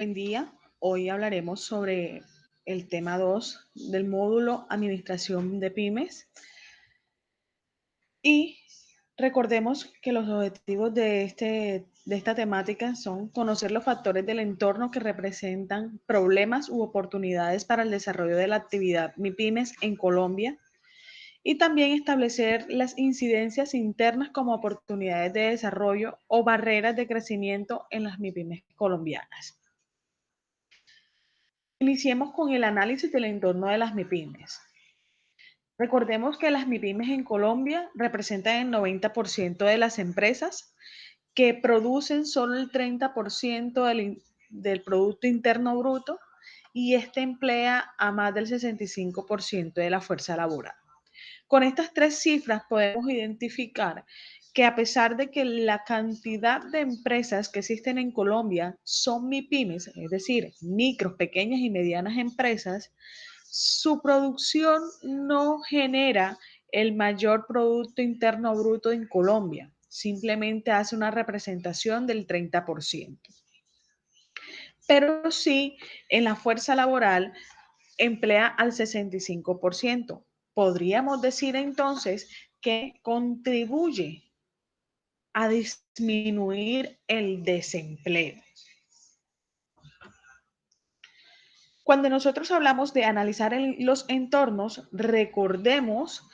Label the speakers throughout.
Speaker 1: Buen día. Hoy hablaremos sobre el tema 2 del módulo Administración de Pymes y recordemos que los objetivos de esta temática son conocer los factores del entorno que representan problemas u oportunidades para el desarrollo de la actividad MIPYMES en Colombia y también establecer las incidencias internas como oportunidades de desarrollo o barreras de crecimiento en las MIPYMES colombianas. Iniciemos con el análisis del entorno de las MIPYMES. Recordemos que las MIPYMES en Colombia representan el 90% de las empresas que producen solo el 30% del Producto Interno Bruto y este emplea a más del 65% de la fuerza laboral. Con estas tres cifras podemos identificar que a pesar de que la cantidad de empresas que existen en Colombia son MIPYMES, es decir, micros, pequeñas y medianas empresas, su producción no genera el mayor Producto Interno Bruto en Colombia, simplemente hace una representación del 30%. Pero sí, en la fuerza laboral emplea al 65%. Podríamos decir entonces que contribuye a disminuir el desempleo. Cuando nosotros hablamos de analizar los entornos, recordemos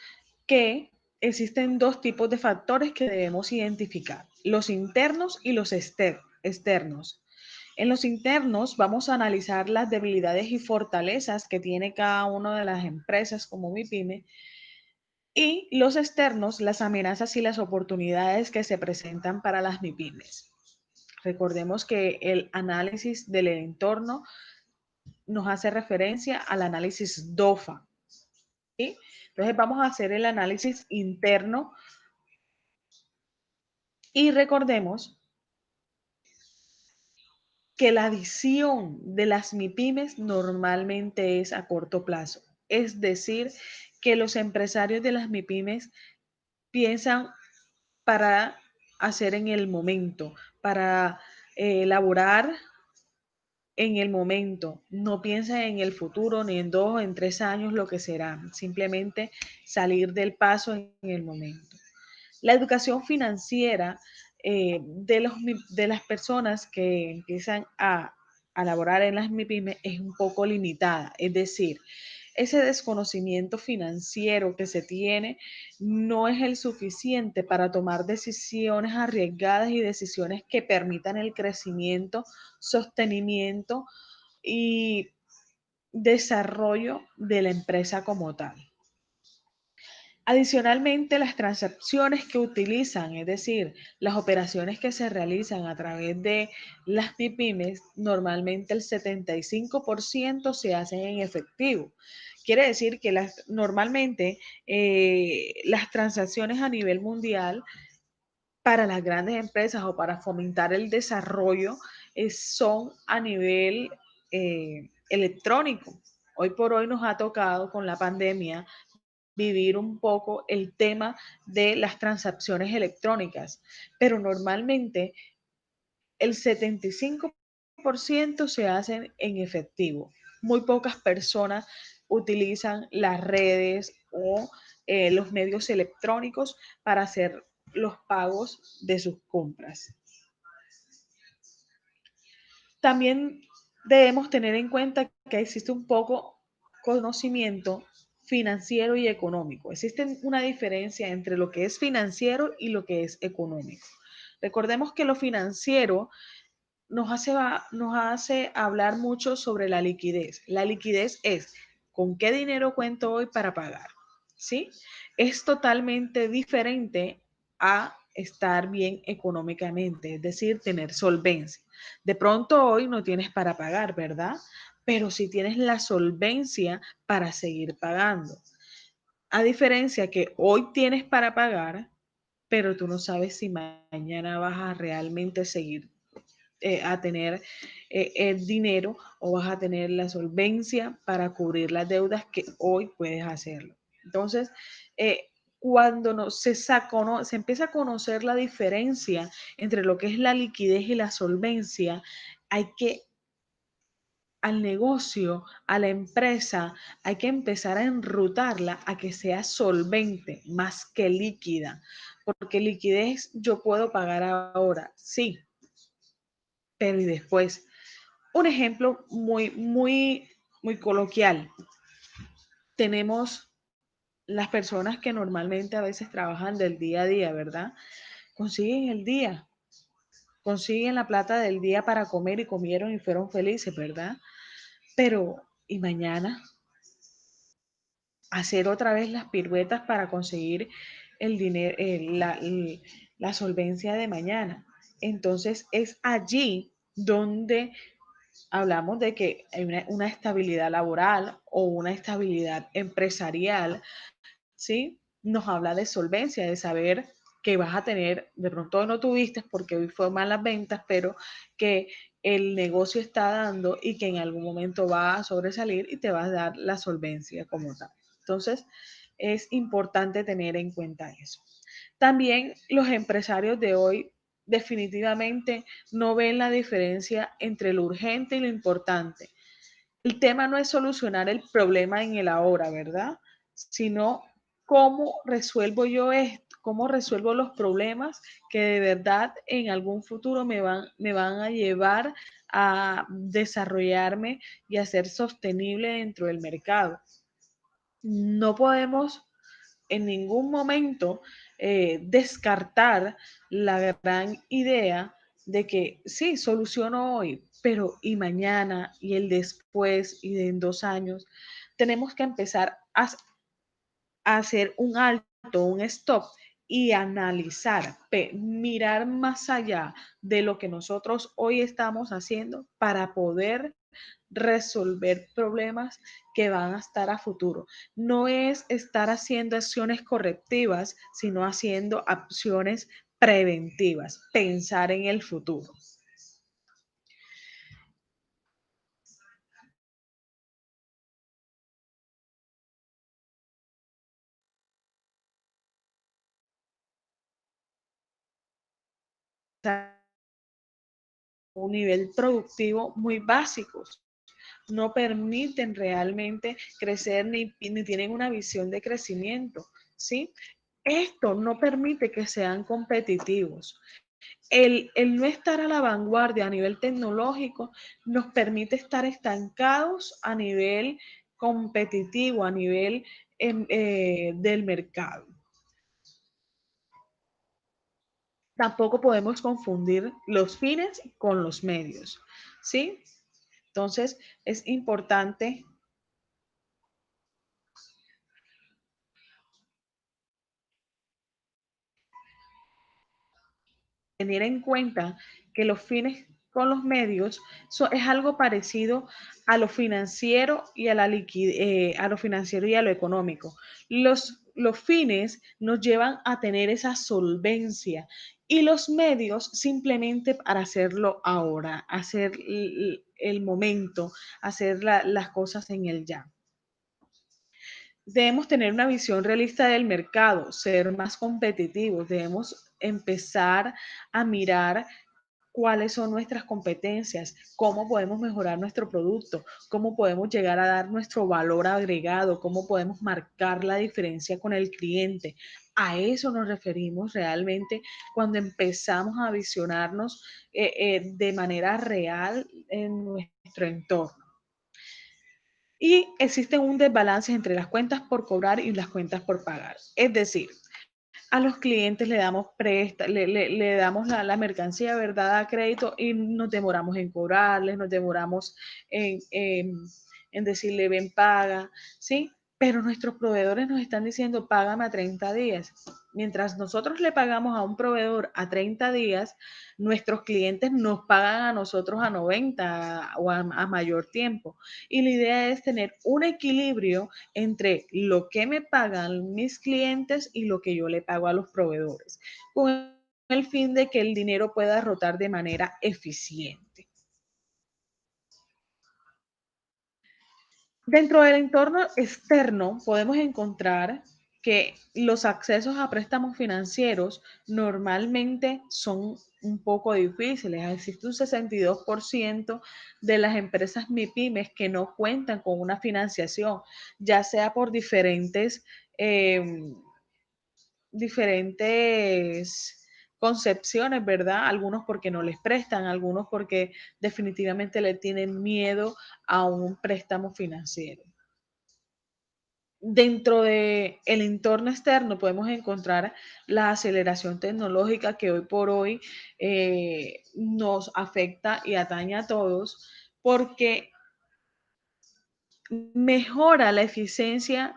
Speaker 1: que existen dos tipos de factores que debemos identificar, los internos y los externos. En los internos vamos a analizar las debilidades y fortalezas que tiene cada una de las empresas como MIPYME y los externos, las amenazas y las oportunidades que se presentan para las MIPYMES. Recordemos que el análisis del entorno nos hace referencia al análisis DOFA. ¿Sí? Entonces vamos a hacer el análisis interno y recordemos que la visión de las MIPYMES normalmente es a corto plazo. Es decir, que los empresarios de las MIPYMES piensan para hacer en el momento, para elaborar en el momento, no piensa en el futuro, ni en 2 o en 3 años lo que será, simplemente salir del paso en el momento. La educación financiera de las personas que empiezan a laborar en las MIPYME es un poco limitada, es decir, ese desconocimiento financiero que se tiene no es el suficiente para tomar decisiones arriesgadas y decisiones que permitan el crecimiento, sostenimiento y desarrollo de la empresa como tal. Adicionalmente, las transacciones que utilizan, es decir, las operaciones que se realizan a través de las MIPYMES, normalmente el 75% se hacen en efectivo. Quiere decir que normalmente las transacciones a nivel mundial para las grandes empresas o para fomentar el desarrollo son a nivel electrónico. Hoy por hoy nos ha tocado con la pandemia vivir un poco el tema de las transacciones electrónicas, pero normalmente el 75% se hacen en efectivo. Muy pocas personas utilizan las redes o los medios electrónicos para hacer los pagos de sus compras. También debemos tener en cuenta que existe un poco conocimiento financiero y económico. Existe una diferencia entre lo que es financiero y lo que es económico. Recordemos que lo financiero nos hace hablar mucho sobre la liquidez. La liquidez es con qué dinero cuento hoy para pagar, ¿sí? Es totalmente diferente a estar bien económicamente, es decir, tener solvencia. De pronto hoy no tienes para pagar, ¿verdad? Pero sí tienes la solvencia para seguir pagando. A diferencia que hoy tienes para pagar, pero tú no sabes si mañana vas a realmente seguir a tener el dinero o vas a tener la solvencia para cubrir las deudas que hoy puedes hacerlo. Entonces, cuando se empieza a conocer la diferencia entre lo que es la liquidez y la solvencia, hay que al negocio, a la empresa, hay que empezar a enrutarla a que sea solvente más que líquida, porque liquidez yo puedo pagar ahora, sí, pero y después. Un ejemplo muy coloquial. Tenemos las personas que normalmente a veces trabajan del día a día, ¿verdad? Consiguen el día, consiguen la plata del día para comer y comieron y fueron felices, ¿verdad? Pero, ¿y mañana? Hacer otra vez las piruetas para conseguir el dinero, la solvencia de mañana. Entonces es allí donde hablamos de que hay una estabilidad laboral o una estabilidad empresarial, ¿sí? Nos habla de solvencia, de saber que vas a tener, de pronto no tuviste porque hoy fue mal las ventas, pero que el negocio está dando y que en algún momento va a sobresalir y te va a dar la solvencia como tal. Entonces, es importante tener en cuenta eso. También los empresarios de hoy definitivamente no ven la diferencia entre lo urgente y lo importante. El tema no es solucionar el problema en el ahora, ¿verdad? Sino cómo resuelvo yo esto, cómo resuelvo los problemas que de verdad en algún futuro me van a llevar a desarrollarme y a ser sostenible dentro del mercado. No podemos en ningún momento descartar la gran idea de que sí, soluciono hoy, pero y mañana y el después y en 2 años, tenemos que empezar a hacer un alto, un stop y analizar, mirar más allá de lo que nosotros hoy estamos haciendo para poder resolver problemas que van a estar a futuro. No es estar haciendo acciones correctivas, sino haciendo acciones preventivas, pensar en el futuro. Un nivel productivo muy básicos. No permiten realmente crecer ni tienen una visión de crecimiento, ¿sí? Esto no permite que sean competitivos. El no estar a la vanguardia a nivel tecnológico nos permite estar estancados a nivel competitivo, a nivel del mercado. Tampoco podemos confundir los fines con los medios, ¿sí? Entonces, es importante tener en cuenta que los fines con los medios es algo parecido a lo financiero y a a lo financiero y a lo económico. Los fines nos llevan a tener esa solvencia y los medios simplemente para hacerlo ahora, hacer el momento, hacer las cosas en el ya. Debemos tener una visión realista del mercado, ser más competitivos, debemos empezar a mirar cuáles son nuestras competencias, cómo podemos mejorar nuestro producto, cómo podemos llegar a dar nuestro valor agregado, cómo podemos marcar la diferencia con el cliente. A eso nos referimos realmente cuando empezamos a visionarnos de manera real en nuestro entorno. Y existe un desbalance entre las cuentas por cobrar y las cuentas por pagar. Es decir, a los clientes le damos le damos la mercancía, ¿verdad? A crédito y nos demoramos en cobrarles, nos demoramos en decirle ven paga, ¿sí? Pero nuestros proveedores nos están diciendo págame a 30 días. Mientras nosotros le pagamos a un proveedor a 30 días, nuestros clientes nos pagan a nosotros a 90 o a mayor tiempo. Y la idea es tener un equilibrio entre lo que me pagan mis clientes y lo que yo le pago a los proveedores, con el fin de que el dinero pueda rotar de manera eficiente. Dentro del entorno externo podemos encontrar que los accesos a préstamos financieros normalmente son un poco difíciles. Existe un 62% de las empresas MIPIMES que no cuentan con una financiación, ya sea por diferentes concepciones, ¿verdad? Algunos porque no les prestan, algunos porque definitivamente le tienen miedo a un préstamo financiero. Dentro del entorno externo podemos encontrar la aceleración tecnológica que hoy por hoy nos afecta y atañe a todos porque mejora la eficiencia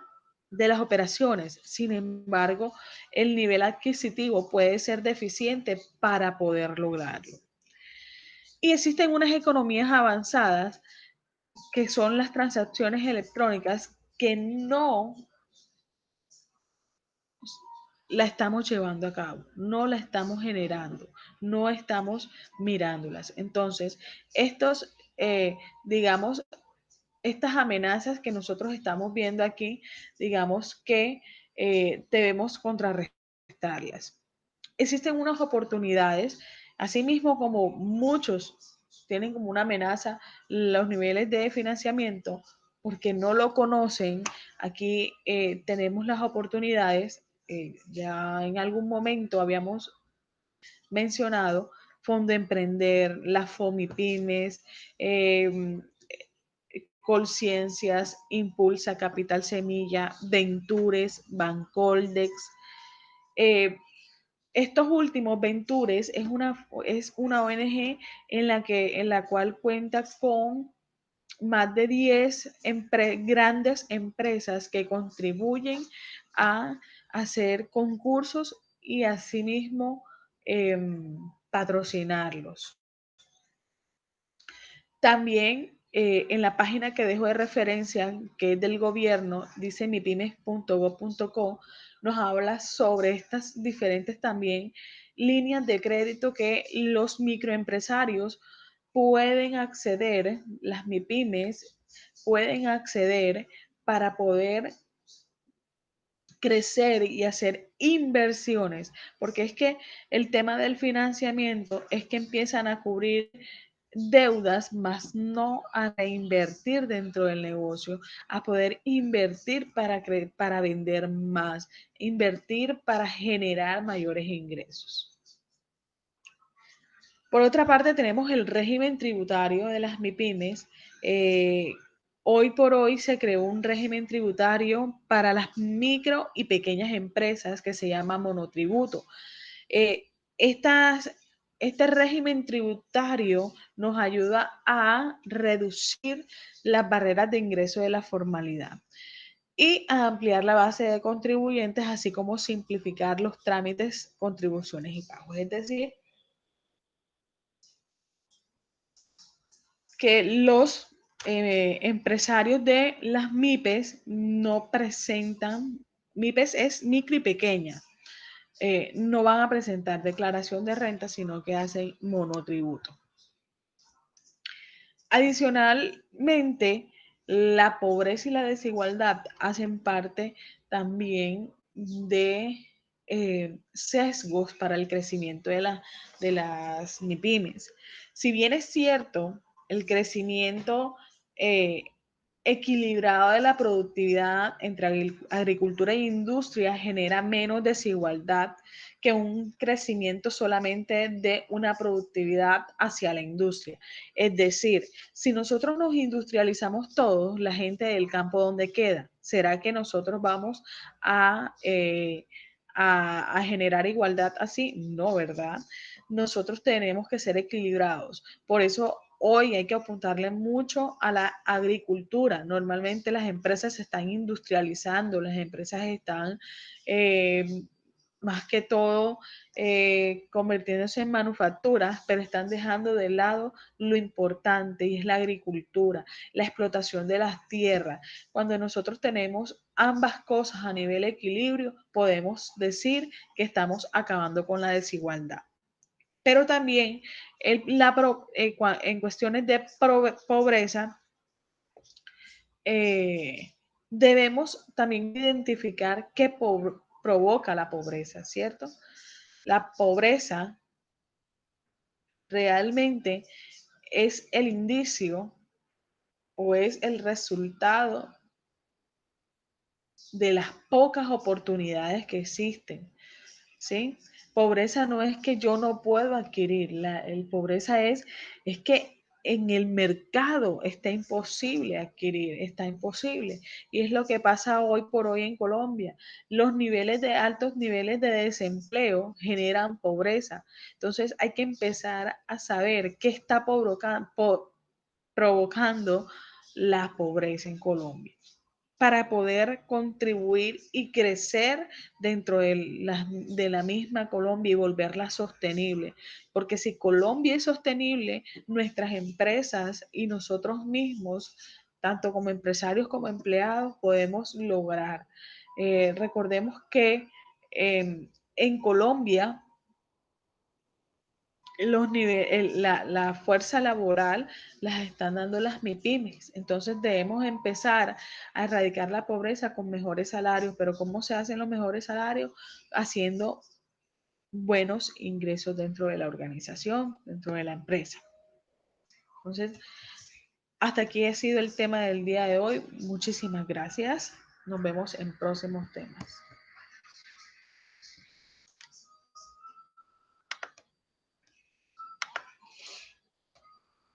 Speaker 1: de las operaciones. Sin embargo, el nivel adquisitivo puede ser deficiente para poder lograrlo. Y existen unas economías avanzadas que son las transacciones electrónicas que no la estamos llevando a cabo, no la estamos generando, no estamos mirándolas. Entonces, digamos, estas amenazas que nosotros estamos viendo aquí, digamos que debemos contrarrestarlas. Existen unas oportunidades, asimismo como muchos tienen como una amenaza los niveles de financiamiento, porque no lo conocen, aquí tenemos las oportunidades, ya en algún momento habíamos mencionado, Fondo Emprender, la FOMIPymes, eh, Colciencias, Impulsa, Capital Semilla, Ventures, Bancoldex. Eh, Estos últimos, Ventures, es una ONG en la cual cuenta con más de 10 grandes empresas que contribuyen a hacer concursos y asimismo eh, patrocinarlos. También en la página que dejo de referencia, que es del gobierno, dice mipymes.gov.co, nos habla sobre estas diferentes también líneas de crédito que los microempresarios pueden acceder, las MIPYMES pueden acceder para poder crecer y hacer inversiones, porque es que el tema del financiamiento es que empiezan a cubrir deudas, más no a reinvertir dentro del negocio, a poder invertir para vender más, invertir para generar mayores ingresos. Por otra parte, tenemos el régimen tributario de las MIPYMES. Eh, Hoy por hoy se creó un régimen tributario para las micro y pequeñas empresas que se llama monotributo. Eh, estas, este régimen tributario nos ayuda a reducir las barreras de ingreso de la formalidad y a ampliar la base de contribuyentes, así como simplificar los trámites, contribuciones y pagos. Es decir, que los empresarios de las MIPES no presentan, MIPES es micro y pequeña, no van a presentar declaración de renta, sino que hacen monotributo. Adicionalmente, la pobreza y la desigualdad hacen parte también de sesgos para el crecimiento de las MIPIMES. Si bien es cierto, el crecimiento eh, equilibrado de la productividad entre agricultura e industria genera menos desigualdad que un crecimiento solamente de una productividad hacia la industria. Es decir, si nosotros nos industrializamos todos, la gente del campo, ¿dónde queda? ¿Será que nosotros vamos a generar igualdad así? No, ¿verdad? Nosotros tenemos que ser equilibrados. Por eso hoy hay que apuntarle mucho a la agricultura. Normalmente las empresas se están industrializando, las empresas están más que todo convirtiéndose en manufacturas, pero están dejando de lado lo importante y es la agricultura, la explotación de las tierras. Cuando nosotros tenemos ambas cosas a nivel equilibrio, podemos decir que estamos acabando con la desigualdad. Pero también en cuestiones de pobreza, eh, debemos también identificar qué provoca la pobreza, ¿cierto? La pobreza realmente es el indicio o es el resultado de las pocas oportunidades que existen, ¿sí? Pobreza no es que yo no puedo adquirir, el pobreza es que en el mercado está imposible adquirir, está imposible. Y es lo que pasa hoy por hoy en Colombia. Los niveles de altos niveles de desempleo generan pobreza. Entonces hay que empezar a saber qué está provocando la pobreza en Colombia para poder contribuir y crecer dentro de la misma Colombia y volverla sostenible. Porque si Colombia es sostenible, nuestras empresas y nosotros mismos, tanto como empresarios como empleados, podemos lograr. Recordemos que en Colombia la fuerza laboral las están dando las MIPIMES. Entonces debemos empezar a erradicar la pobreza con mejores salarios. Pero ¿cómo se hacen los mejores salarios? Haciendo buenos ingresos dentro de la organización, dentro de la empresa. Entonces, hasta aquí ha sido el tema del día de hoy. Muchísimas gracias. Nos vemos en próximos temas.